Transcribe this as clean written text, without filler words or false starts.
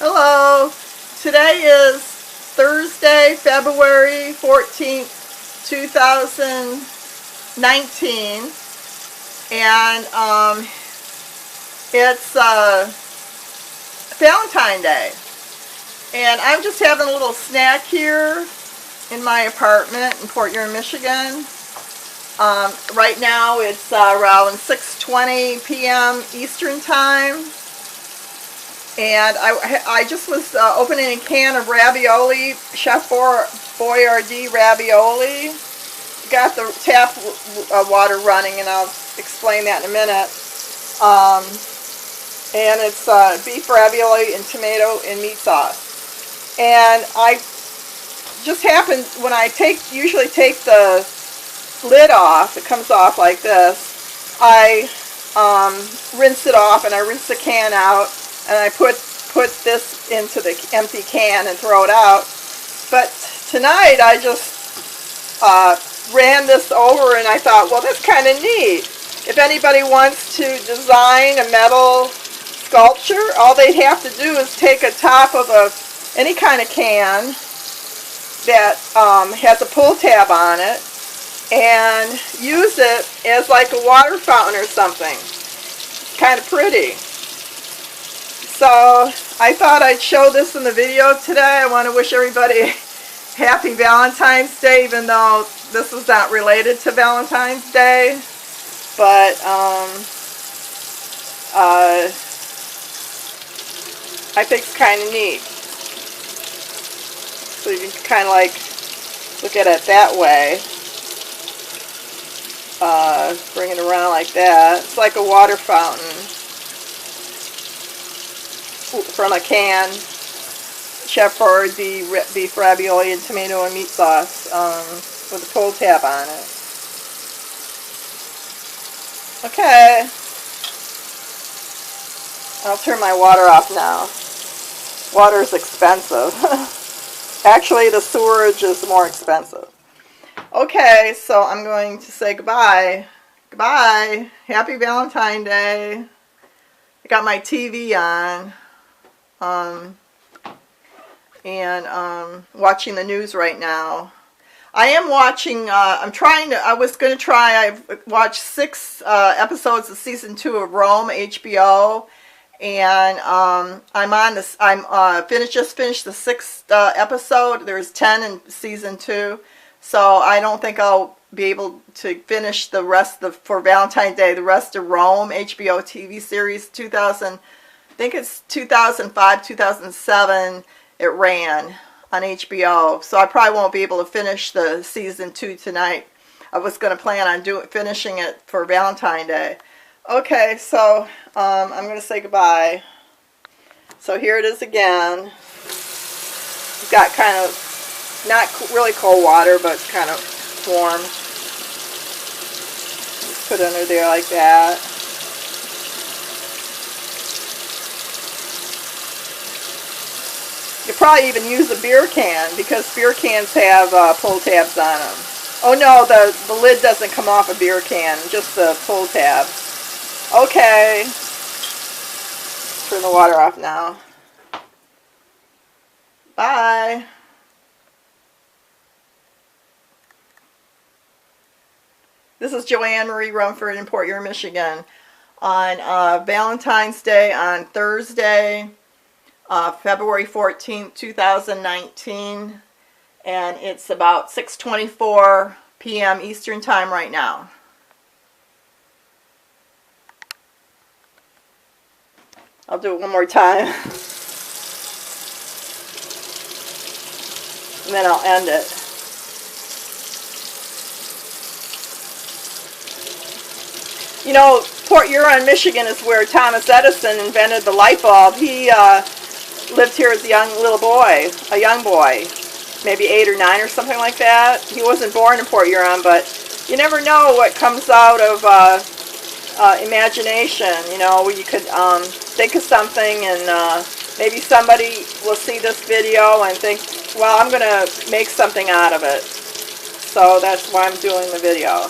Hello. Today is Thursday, February 14th, 2019. And it's Valentine's Day. And I'm just having a little snack here in my apartment in Port Huron, Michigan. Right now it's around 6:20 p.m. Eastern Time. And I just was opening a can of ravioli, Chef Boyardee ravioli. Got the tap water running, and I'll explain that in a minute. And it's beef ravioli and tomato and meat sauce. And I just happened, when I usually take the lid off, it comes off like this, I rinse it off, and I rinse the can out, and I put this into the empty can and throw it out. But tonight I just ran this over, and I thought, well, that's kind of neat. If anybody wants to design a metal sculpture, all they'd have to do is take a top of any kind of can that has a pull tab on it and use it as like a water fountain or something. It's kind of pretty. So I thought I'd show this in the video today. I want to wish everybody happy Valentine's Day, even though this is not related to Valentine's Day. But I think it's kind of neat. So you can kind of like look at it that way. Bring it around like that. It's like a water fountain from a can. Chef Boyardee beef ravioli and tomato and meat sauce with a pull tab on it. Okay. I'll turn my water off now. Water is expensive. Actually, the sewerage is more expensive. Okay, so I'm going to say goodbye. Goodbye. Happy Valentine's Day. I got my TV on. Watching the news right now. I am watching, I watched 6 episodes of season 2 of Rome, HBO, and just finished the 6th episode. There's 10 in season 2, so I don't think I'll be able to finish the rest for Valentine's Day, the rest of Rome, HBO TV series, I think it's 2005, 2007 it ran on HBO, so I probably won't be able to finish the season 2 tonight. I was going to plan on finishing it for Valentine's Day. Okay, so I'm going to say goodbye. So here it is again. It's got kind of, not really cold water, but kind of warm. Just put it under there like that. You probably even use a beer can, because beer cans have pull tabs on them. Oh no, the lid doesn't come off a beer can, just the pull tab. Okay. Turn the water off now. Bye. This is Joanne Marie Rumford in Port Huron, Michigan. On Valentine's Day, on Thursday, February 14th, 2019, and it's about 6:24 p.m. Eastern Time right now. I'll do it one more time, and then I'll end it. You know, Port Huron, Michigan is where Thomas Edison invented the light bulb. He lived here as a young boy, maybe 8 or 9 or something like that. He wasn't born in Port Huron, but you never know what comes out of imagination. You know, you could think of something, and maybe somebody will see this video and think, well, I'm going to make something out of it. So that's why I'm doing the video.